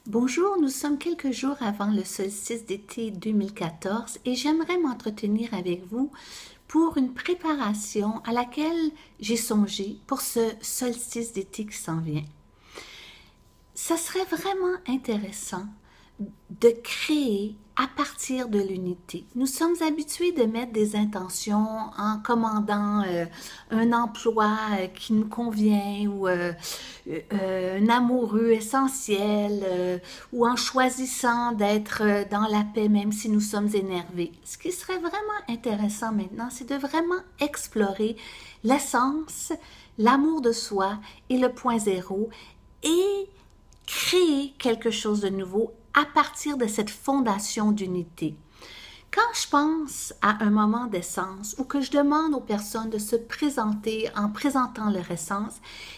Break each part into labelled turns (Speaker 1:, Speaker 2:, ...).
Speaker 1: Bonjour, nous sommes quelques jours avant le solstice d'été 2014 et j'aimerais m'entretenir avec vous pour une préparation à laquelle j'ai songé pour ce solstice d'été qui s'en vient. Ça serait vraiment intéressant de créer à partir de l'unité. Nous sommes habitués de mettre des intentions en commandant un emploi qui nous convient ou un amoureux essentiel ou en choisissant d'être dans la paix même si nous sommes énervés. Ce qui serait vraiment intéressant maintenant, c'est de vraiment explorer l'essence, l'amour de soi et le point zéro et créer quelque chose de nouveau à partir de cette fondation d'unité. Quand je pense à un moment d'essence ou que je demande aux personnes de se présenter en présentant leur essence,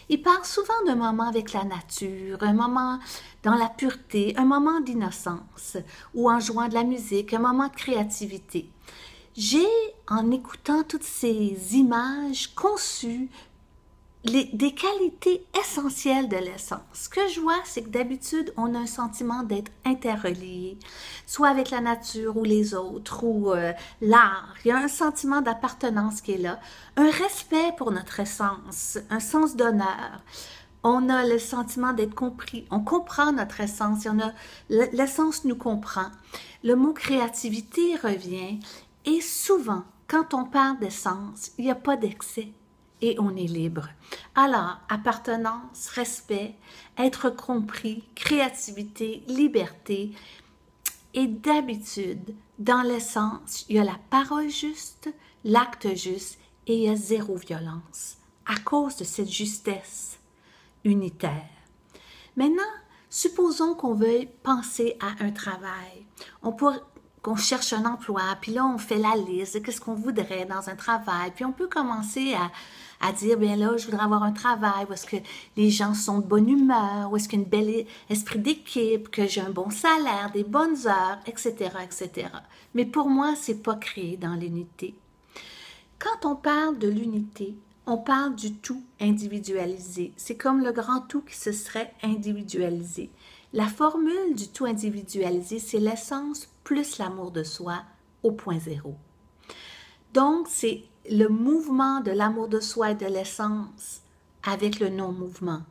Speaker 1: ils parlent souvent d'un moment avec la nature, un moment dans la pureté, un moment d'innocence ou en jouant de la musique, un moment de créativité. J'ai, en écoutant toutes ces images, conçu des qualités essentielles de l'essence. Ce que je vois, c'est que d'habitude, on a un sentiment d'être interrelié, soit avec la nature ou les autres, ou l'art. Il y a un sentiment d'appartenance qui est là, un respect pour notre essence, un sens d'honneur. On a le sentiment d'être compris, on comprend notre essence, l'essence nous comprend. Le mot créativité revient, et souvent, quand on parle d'essence, il n'y a pas d'excès. Et on est libre. Alors, appartenance, respect, être compris, créativité, liberté. Et d'habitude, dans l'essence, il y a la parole juste, l'acte juste et il y a zéro violence à cause de cette justesse unitaire. Maintenant, supposons qu'on veuille penser à un travail. Qu'on cherche un emploi, puis là, on fait la liste de qu'est-ce qu'on voudrait dans un travail, puis on peut commencer à dire, bien là, je voudrais avoir un travail où est-ce que les gens sont de bonne humeur, où est-ce qu'il y a un bel esprit d'équipe, que j'ai un bon salaire, des bonnes heures, etc., etc. Mais pour moi, c'est pas créé dans l'unité. Quand on parle de l'unité, on parle du tout individualisé. C'est comme le grand tout qui se serait individualisé. La formule du tout individualisé, c'est l'essence plus l'amour de soi au point zéro. Donc, c'est le mouvement de l'amour de soi et de l'essence avec le non-mouvement,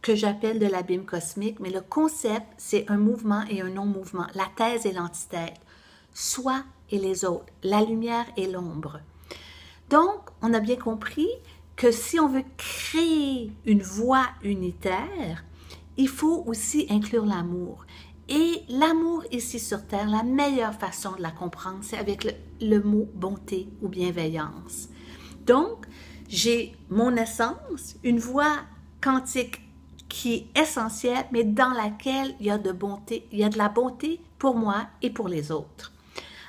Speaker 1: que j'appelle de l'abîme cosmique, mais le concept, c'est un mouvement et un non-mouvement, la thèse et l'antithèse, soi et les autres, la lumière et l'ombre. Donc, on a bien compris que si on veut créer une voie unitaire, il faut aussi inclure l'amour. Et l'amour ici sur Terre, la meilleure façon de la comprendre, c'est avec le mot bonté ou bienveillance. Donc, j'ai mon essence, une voie quantique qui est essentielle, mais dans laquelle il y a de bonté, il y a de la bonté pour moi et pour les autres.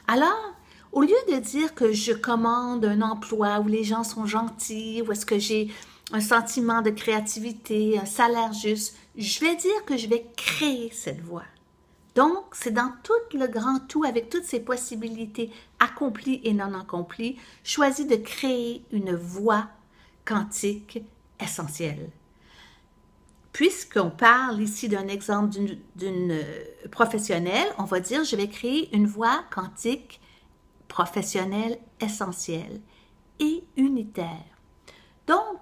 Speaker 1: Alors, au lieu de dire que je commande un emploi où les gens sont gentils, où est-ce que j'ai un sentiment de créativité, un salaire juste, je vais dire que je vais créer cette voie. Donc, c'est dans tout le grand tout, avec toutes ces possibilités accomplies et non accomplies, choisis de créer une voie quantique essentielle. Puisqu'on parle ici d'un exemple d'une professionnelle, on va dire, je vais créer une voie quantique professionnelle essentielle et unitaire. Donc,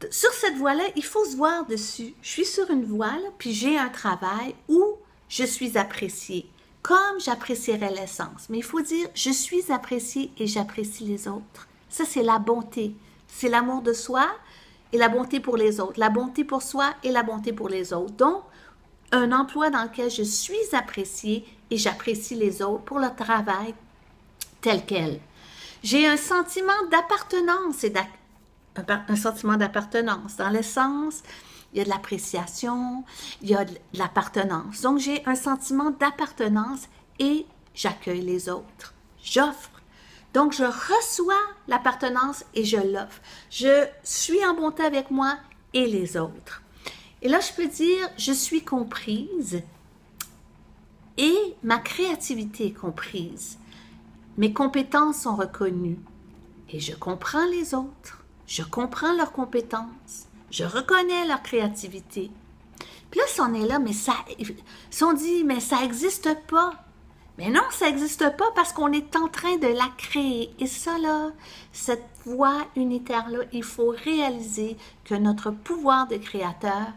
Speaker 1: sur cette voie-là, il faut se voir dessus. Je suis sur une voie, là, puis j'ai un travail où je suis appréciée, comme j'apprécierais l'essence. Mais il faut dire, je suis appréciée et j'apprécie les autres. Ça, c'est la bonté. C'est l'amour de soi et la bonté pour les autres. La bonté pour soi et la bonté pour les autres. Donc, un emploi dans lequel je suis appréciée et j'apprécie les autres pour le travail tel quel. J'ai un sentiment d'appartenance et un sentiment d'appartenance. Dans l'essence, il y a de l'appréciation, il y a de l'appartenance. Donc, j'ai un sentiment d'appartenance et j'accueille les autres. J'offre. Donc, je reçois l'appartenance et je l'offre. Je suis en bonté avec moi et les autres. Et là, je peux dire, je suis comprise et ma créativité est comprise. Mes compétences sont reconnues et je comprends les autres. Je comprends leurs compétences. Je reconnais leur créativité. Puis là, si on est là, mais ça, si on dit, mais ça n'existe pas. Mais non, ça n'existe pas parce qu'on est en train de la créer. Et ça, là, cette voix unitaire-là, il faut réaliser que notre pouvoir de créateur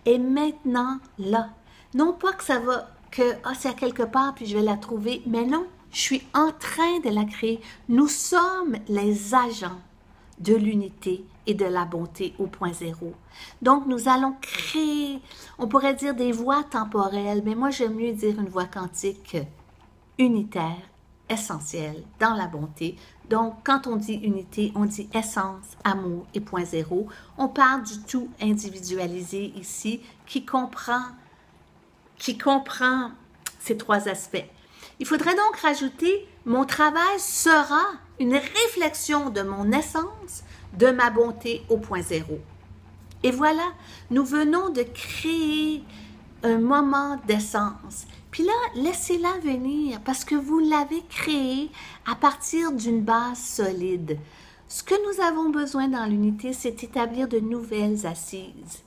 Speaker 1: est maintenant là. Non pas que ça va, que c'est à quelque part puis je vais la trouver, mais non, je suis en train de la créer. Nous sommes les agents de l'unité et de la bonté au point zéro. Donc, nous allons créer, on pourrait dire des voies temporelles, mais moi, j'aime mieux dire une voie quantique unitaire, essentielle, dans la bonté. Donc, quand on dit unité, on dit essence, amour et point zéro. On parle du tout individualisé ici, qui comprend ces trois aspects. Il faudrait donc rajouter, mon travail sera une réflexion de mon essence, de ma bonté au point zéro. Et voilà, nous venons de créer un moment d'essence. Puis là, laissez-la venir parce que vous l'avez créée à partir d'une base solide. Ce que nous avons besoin dans l'unité, c'est établir de nouvelles assises.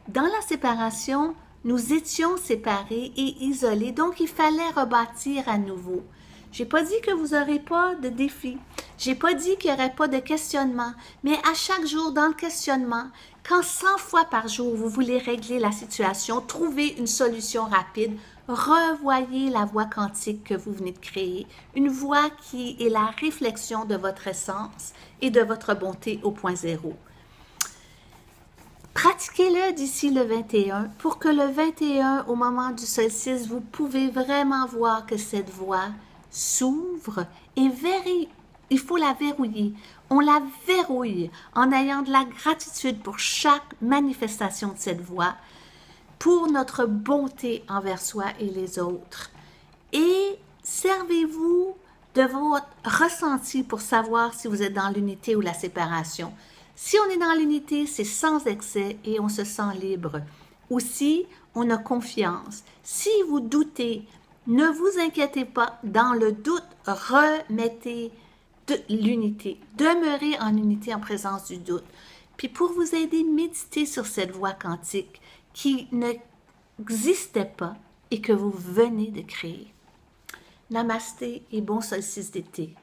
Speaker 1: Dans la séparation, nous étions séparés et isolés, donc il fallait rebâtir à nouveau. J'ai pas dit que vous n'aurez pas de défis. J'ai pas dit qu'il n'y aurait pas de questionnement. Mais à chaque jour, dans le questionnement, quand 100 fois par jour, vous voulez régler la situation, trouver une solution rapide, revoyez la voie quantique que vous venez de créer, une voie qui est la réflexion de votre essence et de votre bonté au point zéro. Pratiquez-le d'ici le 21 pour que le 21, au moment du solstice, vous pouvez vraiment voir que cette voie s'ouvre et il faut la verrouiller. On la verrouille en ayant de la gratitude pour chaque manifestation de cette voie, pour notre bonté envers soi et les autres. Et servez-vous de votre ressenti pour savoir si vous êtes dans l'unité ou la séparation. Si on est dans l'unité, c'est sans excès et on se sent libre. Aussi, on a confiance. Si vous doutez, ne vous inquiétez pas. Dans le doute, remettez de l'unité. Demeurez en unité en présence du doute. Puis pour vous aider, méditez sur cette voie quantique qui n'existait pas et que vous venez de créer. Namasté et bon solstice d'été.